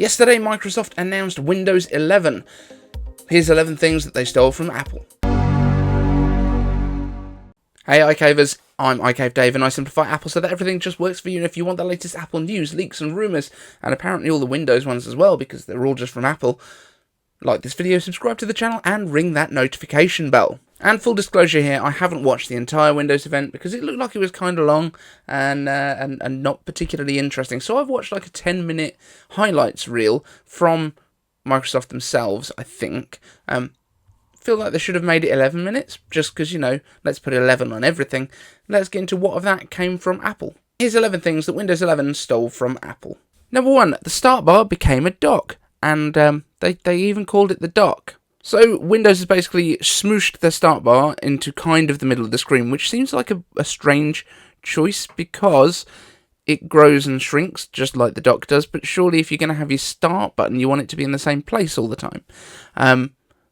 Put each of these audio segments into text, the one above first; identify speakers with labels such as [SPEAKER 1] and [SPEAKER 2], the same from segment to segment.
[SPEAKER 1] Yesterday, Microsoft announced Windows 11. Here's 11 things that they stole from Apple. Hey iCavers, I'm iCave Dave and I simplify Apple so that everything just works for you, and if you want the latest Apple news, leaks and rumours, and apparently all the Windows ones as well because they're all just from Apple, like this video, subscribe to the channel and ring that notification bell. And full disclosure here, I haven't watched the entire Windows event because it looked like it was kind of long and not particularly interesting, so I've watched like a 10-minute highlights reel from Microsoft themselves, I think. Feel like they should have made it 11 minutes, just because, you know, let's put 11 on everything. Let's get into what of that came from Apple. Here's 11 things that Windows 11 stole from Apple. Number 1, the start bar became a dock, and they even called it the dock. So Windows has basically smooshed their start bar into kind of the middle of the screen, which seems like a strange choice because it grows and shrinks just like the dock does, but surely if you're going to have your start button, you want it to be in the same place all the time.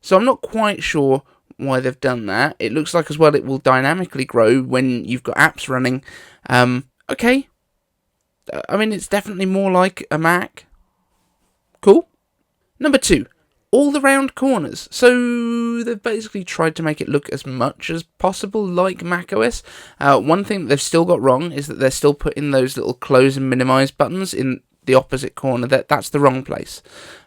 [SPEAKER 1] So I'm not quite sure why they've done that. It looks like as well it will dynamically grow when you've got apps running. Okay. I mean, it's definitely more like a Mac. Cool. Number 2, all the round corners. So they've basically tried to make it look as much as possible like macOS. One thing that they've still got wrong is that they're still putting those little close and minimize buttons in the opposite corner. That's the wrong place,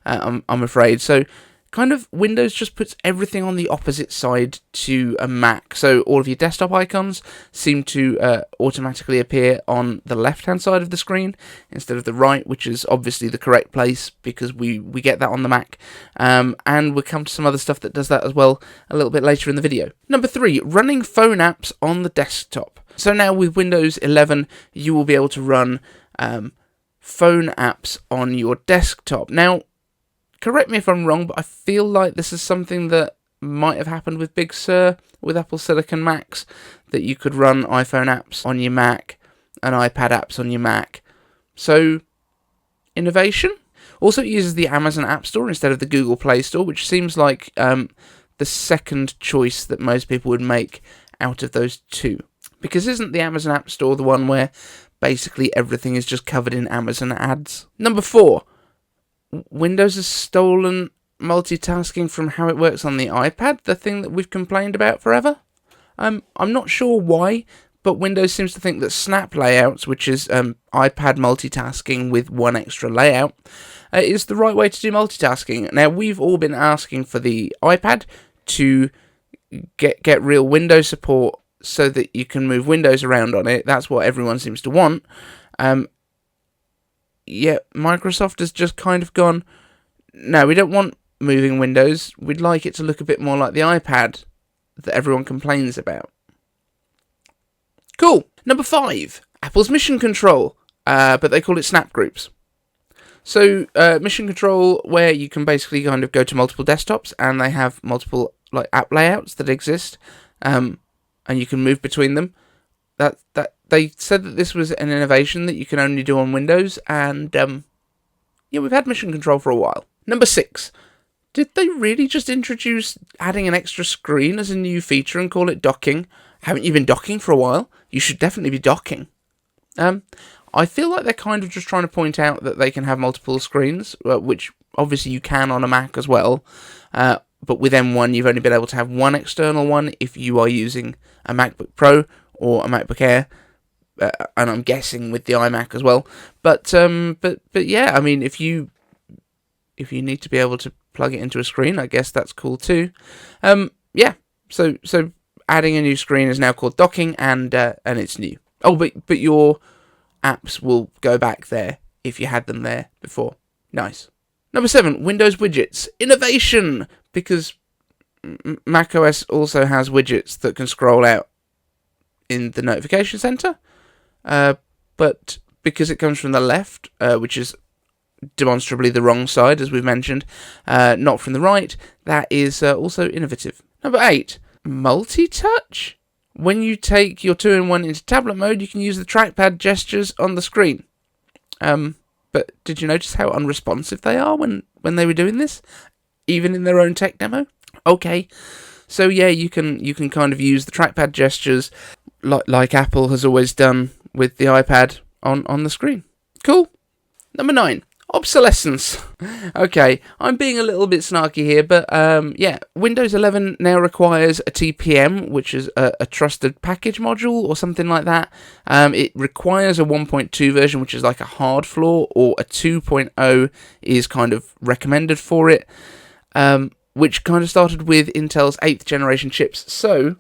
[SPEAKER 1] I'm afraid. So kind of Windows just puts everything on the opposite side to a Mac. So all of your desktop icons seem to automatically appear on the left-hand side of the screen instead of the right, which is obviously the correct place because we get that on the Mac. And we'll come to some other stuff that does that as well a little bit later in the video. Number 3, running phone apps on the desktop. So now with Windows 11, you will be able to run phone apps on your desktop. Now, correct me if I'm wrong, but I feel like this is something that might have happened with Big Sur, with Apple Silicon Macs, that you could run iPhone apps on your Mac and iPad apps on your Mac. So, innovation. Also, it uses the Amazon App Store instead of the Google Play Store, which seems like the second choice that most people would make out of those two. Because isn't the Amazon App Store the one where basically everything is just covered in Amazon ads? Number 4. Windows has stolen multitasking from how it works on the iPad, the thing that we've complained about forever. I'm not sure why, but Windows seems to think that snap layouts, which is iPad multitasking with one extra layout, is the right way to do multitasking. Now, we've all been asking for the iPad to get real Windows support so that you can move windows around on it. That's what everyone seems to want. Yeah, Microsoft has just kind of gone, no, we don't want moving windows. We'd like it to look a bit more like the iPad that everyone complains about. Cool. Number 5, Apple's mission control, but they call it snap groups. So, mission control, where you can basically kind of go to multiple desktops, and they have multiple like app layouts that exist, and you can move between them. They said that this was an innovation that you can only do on Windows, and yeah, we've had mission control for a while. Number 6, did they really just introduce adding an extra screen as a new feature and call it docking? Haven't you been docking for a while? You should definitely be docking. I feel like they're kind of just trying to point out that they can have multiple screens, which obviously you can on a Mac as well, but with M1 you've only been able to have one external one if you are using a MacBook Pro or a MacBook Air. And I'm guessing with the iMac as well, but yeah, I mean, if you need to be able to plug it into a screen, I guess that's cool too. Yeah, so adding a new screen is now called docking, and it's new. Oh, but your apps will go back there if you had them there before. Nice. Number 7, Windows widgets innovation, because macOS also has widgets that can scroll out in the notification center. But because it comes from the left, which is demonstrably the wrong side, as we've mentioned, not from the right, that is also innovative. Number 8, Multitouch. When you take your 2-in-1 into tablet mode, you can use the trackpad gestures on the screen. But did you notice how unresponsive they are when they were doing this? Even in their own tech demo? Okay. So yeah, you can kind of use the trackpad gestures like Apple has always done with the iPad on the screen. Cool. Number 9, Obsolescence. Okay, I'm being a little bit snarky here, but yeah, Windows 11 now requires a TPM, which is a trusted package module or something like that. It requires a 1.2 version, which is like a hard floor, or a 2.0 is kind of recommended for it, which kind of started with Intel's 8th generation chips. So,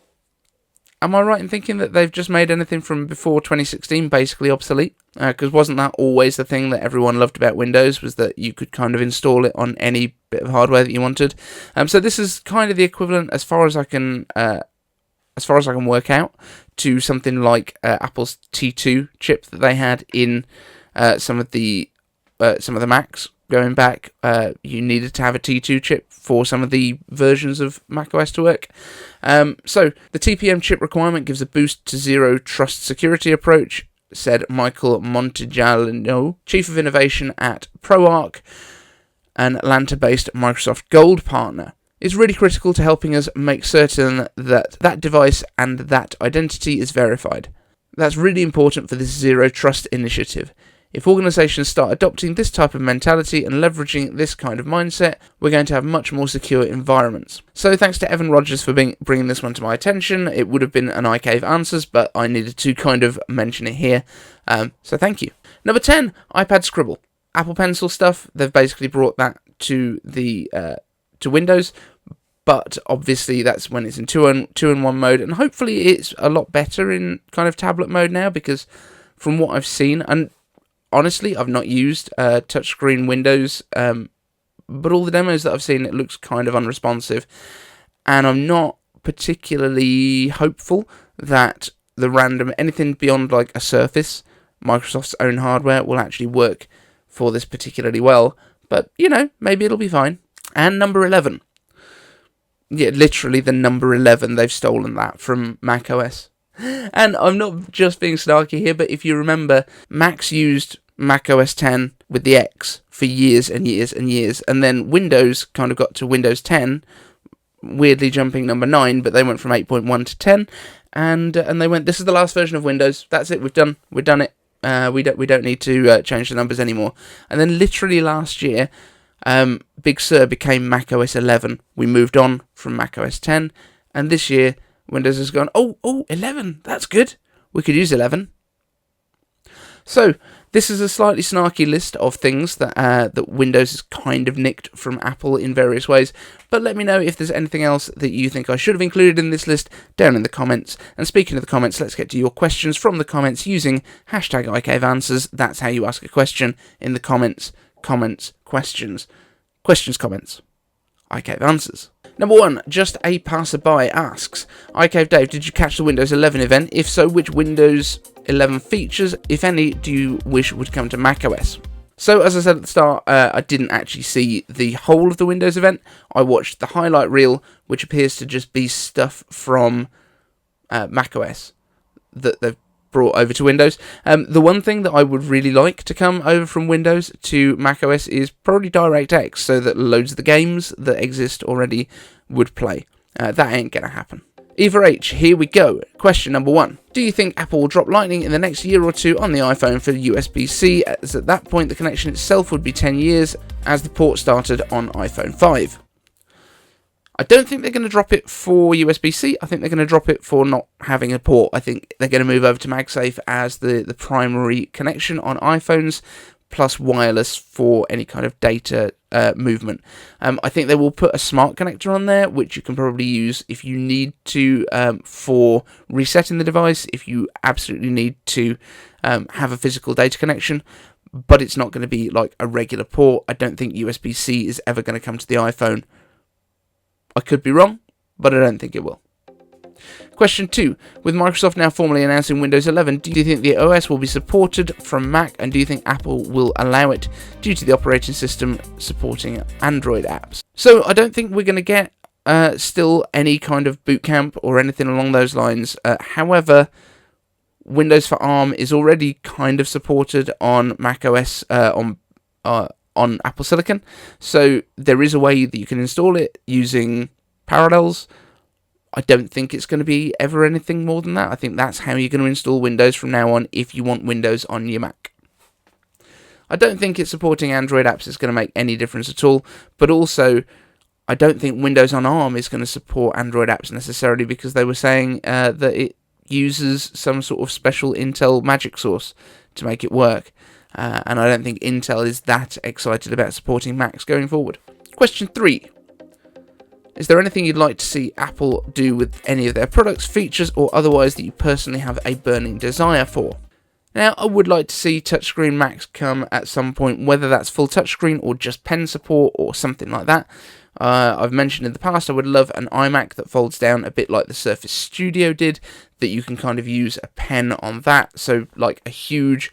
[SPEAKER 1] am I right in thinking that they've just made anything from before 2016 basically obsolete? Because wasn't that always the thing that everyone loved about Windows, was that you could kind of install it on any bit of hardware that you wanted? So this is kind of the equivalent, as far as I can work out, to something like Apple's T2 chip that they had in some of the Macs. Going back, you needed to have a T2 chip for some of the versions of macOS to work. So the TPM chip requirement gives a boost to Zero Trust security approach, said Michael Montigiano, Chief of Innovation at ProArch, an Atlanta-based Microsoft Gold partner. It's really critical to helping us make certain that that device and that identity is verified. That's really important for this Zero Trust initiative. If organisations start adopting this type of mentality and leveraging this kind of mindset, we're going to have much more secure environments. So thanks to Evan Rogers for bringing this one to my attention. It would have been an iCave Answers, but I needed to kind of mention it here. So thank you. Number 10, iPad Scribble. Apple Pencil stuff, they've basically brought that to the to Windows, but obviously that's when it's in 2-in-1 mode, and hopefully it's a lot better in kind of tablet mode now, because from what I've seen, and honestly, I've not used touchscreen Windows, but all the demos that I've seen, it looks kind of unresponsive, and I'm not particularly hopeful that anything beyond like a Surface, Microsoft's own hardware, will actually work for this particularly well, but, you know, maybe it'll be fine. And number 11. Yeah, literally the number 11, they've stolen that from macOS. And I'm not just being snarky here, but if you remember, Macs used macOS 10 with the X for years and years and years, and then Windows kind of got to Windows 10, weirdly jumping number 9, but they went from 8.1 to 10, and they went, this is the last version of Windows, that's it, we've done it, we don't need to change the numbers anymore. And then literally last year, Big Sur became macOS 11, we moved on from macOS 10, and this year, Windows has gone, oh, 11, that's good. We could use 11. So, this is a slightly snarky list of things that that Windows has kind of nicked from Apple in various ways, but let me know if there's anything else that you think I should have included in this list down in the comments. And speaking of the comments, let's get to your questions from the comments using hashtag iCaveAnswers. That's how you ask a question in the comments. Questions, comments. iCave Answers. Number 1, Just A Passerby asks, iCave Dave, did you catch the Windows 11 event? If so, which Windows 11 features, if any, do you wish would come to macOS? So, as I said at the start, I didn't actually see the whole of the Windows event. I watched the highlight reel, which appears to just be stuff from macOS that they've brought over to Windows. The one thing that I would really like to come over from Windows to macOS is probably DirectX, so that loads of the games that exist already would play. That ain't gonna happen. Eva H, here we go. Question number 1. Do you think Apple will drop Lightning in the next year or two on the iPhone for USB-C, as at that point the connection itself would be 10 years, as the port started on iPhone 5? I don't think they're going to drop it for USB-C. I think they're going to drop it for not having a port. I think they're going to move over to MagSafe as the primary connection on iPhones, plus wireless for any kind of data movement. I think they will put a smart connector on there, which you can probably use if you need to for resetting the device, if you absolutely need to have a physical data connection. But it's not going to be like a regular port. I don't think USB-C is ever going to come to the iPhone. I could be wrong, but I don't think it will. Question 2. With Microsoft now formally announcing Windows 11, do you think the OS will be supported from Mac, and do you think Apple will allow it due to the operating system supporting Android apps? So I don't think we're going to get still any kind of boot camp or anything along those lines. However, Windows for ARM is already kind of supported on macOS on Apple Silicon, so there is a way that you can install it using Parallels. I don't think it's going to be ever anything more than that. I think that's how you're going to install Windows from now on if you want Windows on your Mac. I don't think it's supporting Android apps is going to make any difference at all, but also I don't think Windows on ARM is going to support Android apps necessarily, because they were saying that it uses some sort of special Intel magic sauce to make it work, and I don't think Intel is that excited about supporting Macs going forward. Question 3. Is there anything you'd like to see Apple do with any of their products, features, or otherwise that you personally have a burning desire for? Now, I would like to see touchscreen Macs come at some point, whether that's full touchscreen or just pen support or something like that. I've mentioned in the past I would love an iMac that folds down a bit like the Surface Studio did, that you can kind of use a pen on that, so like a huge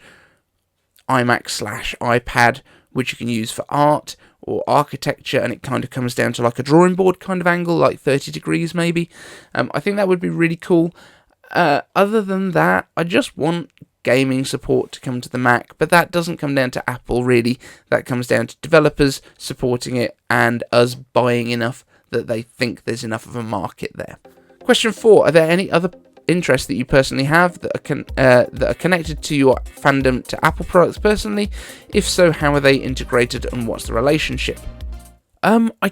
[SPEAKER 1] iMac/iPad which you can use for art or architecture, and it kind of comes down to like a drawing board kind of angle, like 30 degrees maybe. I think that would be really cool. Other than that, I just want gaming support to come to the Mac, but that doesn't come down to Apple really. That comes down to developers supporting it and us buying enough that they think there's enough of a market there. Question 4. Are there any other interests that you personally have that are connected to your fandom to Apple products personally? If so, how are they integrated and what's the relationship? I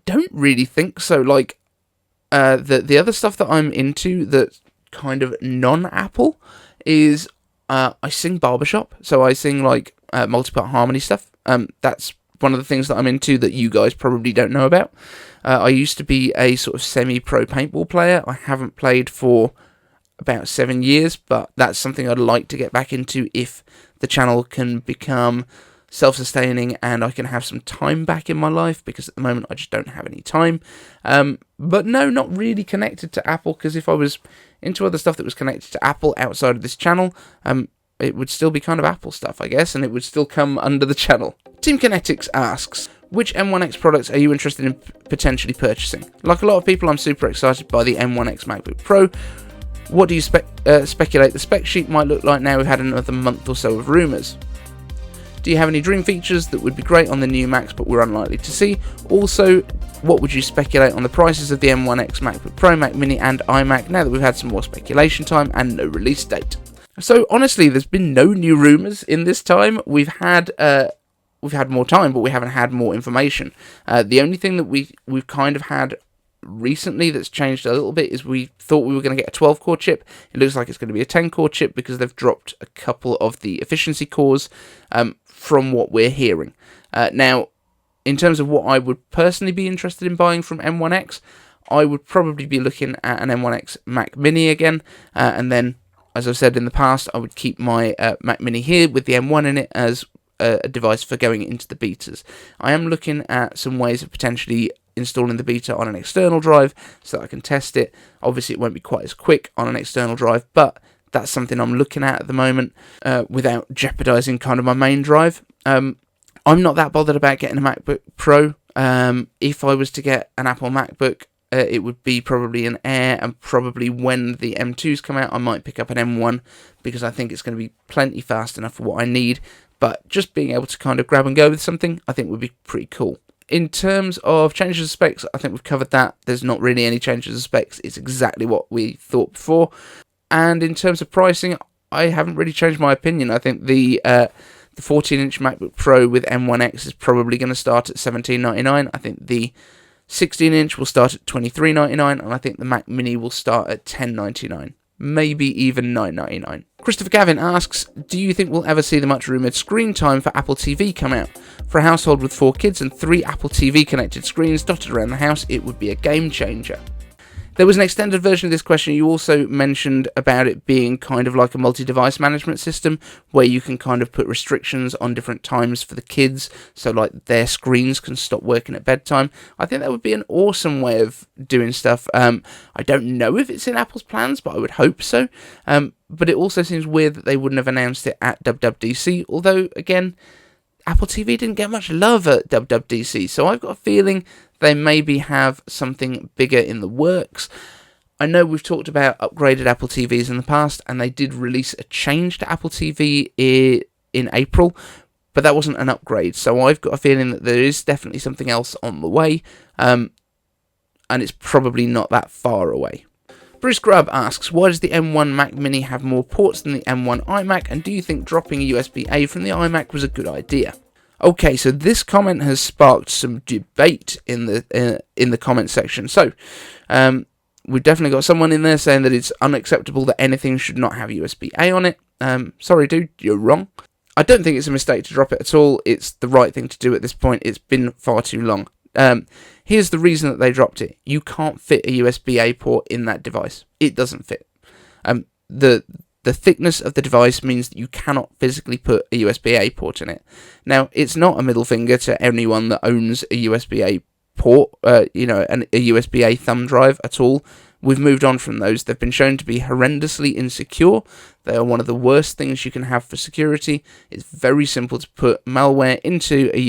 [SPEAKER 1] don't really think so. Like the other stuff that I'm into that's kind of non-Apple is I sing barbershop, so I sing like multi-part harmony stuff. That's one of the things that I'm into that you guys probably don't know about. I used to be a sort of semi-pro paintball player. I haven't played for about 7 years, but that's something I'd like to get back into if the channel can become self-sustaining and I can have some time back in my life, because at the moment I just don't have any time. But no, not really connected to Apple, because if I was into other stuff that was connected to Apple outside of this channel, it would still be kind of Apple stuff, I guess, and it would still come under the channel. Team Kinetics asks, which M1X products are you interested in potentially purchasing? Like a lot of people, I'm super excited by the M1X MacBook Pro. What do you speculate the spec sheet might look like now we've had another month or so of rumours? Do you have any dream features that would be great on the new Macs but we're unlikely to see? Also, what would you speculate on the prices of the M1X MacBook Pro, Mac Mini and iMac now that we've had some more speculation time and no release date? So honestly, there's been no new rumours in this time. We've had more time, but we haven't had more information. The only thing that we've kind of had recently that's changed a little bit is we thought we were going to get a 12-core chip. It looks like it's going to be a 10-core chip because they've dropped a couple of the efficiency cores from what we're hearing. Now, in terms of what I would personally be interested in buying from M1X, I would probably be looking at an M1X Mac Mini again, and then, as I've said in the past, I would keep my Mac Mini here with the M1 in it as a device for going into the betas. I am looking at some ways of potentially installing the beta on an external drive so that I can test it. Obviously, it won't be quite as quick on an external drive, but that's something I'm looking at the moment without jeopardizing kind of my main drive. I'm not that bothered about getting a MacBook Pro. If I was to get an Apple MacBook, it would be probably an Air, and probably when the M2s come out, I might pick up an M1 because I think it's going to be plenty fast enough for what I need. But just being able to kind of grab and go with something, I think would be pretty cool. In terms of changes of specs, I think we've covered that. There's not really any changes of specs. It's exactly what we thought before. And in terms of pricing, I haven't really changed my opinion. I think the 14-inch MacBook Pro with M1X is probably going to start at $17.99. I think the 16-inch will start at $23.99, and I think the Mac Mini will start at $10.99. Maybe even $9.99. Christopher Gavin asks, do you think we'll ever see the much rumoured screen time for Apple TV come out? For a household with 4 kids and 3 Apple TV connected screens dotted around the house, it would be a game changer. There was an extended version of this question. You also mentioned about it being kind of like a multi-device management system where you can kind of put restrictions on different times for the kids, so like their screens can stop working at bedtime. I think that would be an awesome way of doing stuff. I don't know if it's in Apple's plans, but I would hope so. But it also seems weird that they wouldn't have announced it at WWDC, although, again, Apple TV didn't get much love at WWDC, so I've got a feeling they maybe have something bigger in the works. I know we've talked about upgraded Apple TVs in the past, and they did release a change to Apple TV in April, but that wasn't an upgrade, so I've got a feeling that there is definitely something else on the way, and it's probably not that far away. Bruce Grubb asks, why does the M1 Mac Mini have more ports than the M1 iMac, and do you think dropping a USB-A from the iMac was a good idea? Okay, so this comment has sparked some debate in the comment section. So, we've definitely got someone in there saying that it's unacceptable that anything should not have USB-A on it. Sorry, dude, you're wrong. I don't think it's a mistake to drop it at all. It's the right thing to do at this point. It's been far too long. Here's the reason that they dropped it. You can't fit a USB-A port in that device. It doesn't fit. The thickness of the device means that you cannot physically put a USB-A port in it. Now, it's not a middle finger to anyone that owns a USB-A port, a USB-A thumb drive at all. We've moved on from those. They've been shown to be horrendously insecure. They are one of the worst things you can have for security. It's very simple to put malware into a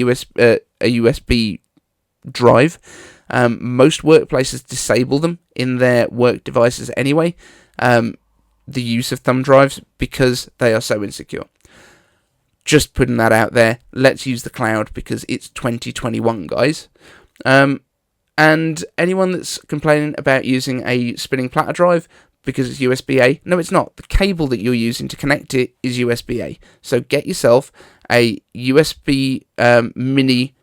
[SPEAKER 1] USB drive. Most workplaces disable them in their work devices anyway. The use of thumb drives because they are so insecure. Just putting that out there. Let's use the cloud because it's 2021, guys. And anyone that's complaining about using a spinning platter drive because it's USB-A, no, it's not. The cable that you're using to connect it is USB-A. So get yourself a USB Mini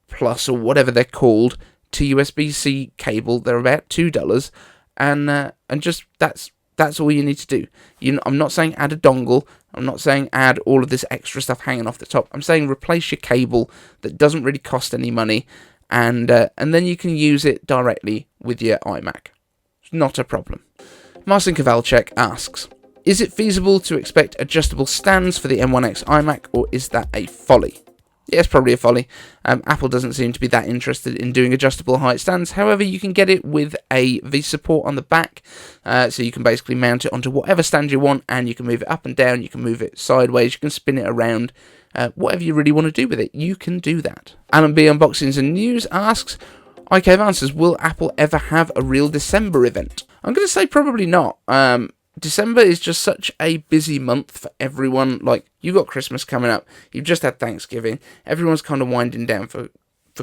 [SPEAKER 1] Plus or whatever they're called to USB-C cable. They're about $2, and just that's all you need to do. I'm not saying add a dongle. I'm not saying add all of this extra stuff hanging off the top. I'm saying replace your cable that doesn't really cost any money, and then you can use it directly with your iMac. It's not a problem. Marcin Kowalczyk asks, is it feasible to expect adjustable stands for the M1X iMac, or is that a folly? Yeah, it's probably a folly. Apple doesn't seem to be that interested in doing adjustable height stands. However, you can get it with a V support on the back. So you can basically mount it onto whatever stand you want, and you can move it up and down, you can move it sideways, you can spin it around. Whatever you really want to do with it, you can do that. Alan B Unboxings and News asks, iCave Answers, will Apple ever have a real December event? I'm going to say probably not. December is just such a busy month for everyone. Like, you got Christmas coming up, you've just had Thanksgiving, everyone's kind of winding down for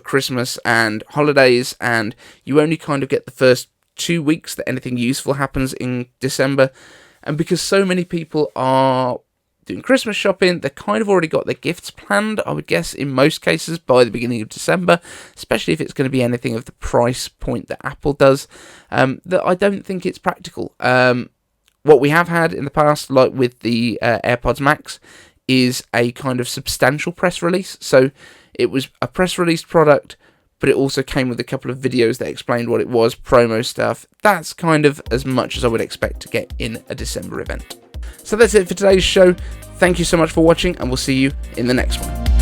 [SPEAKER 1] Christmas and holidays, and you only kind of get the first 2 weeks that anything useful happens in December. And because so many people are doing Christmas shopping, they've kind of already got their gifts planned, I would guess, in most cases, by the beginning of December, especially if it's going to be anything of the price point that Apple does, that I don't think it's practical. What we have had in the past, like with the AirPods Max, is a kind of substantial press release. So it was a press released product, but it also came with a couple of videos that explained what it was, promo stuff. That's kind of as much as I would expect to get in a December event. So that's it for today's show. Thank you so much for watching, and we'll see you in the next one.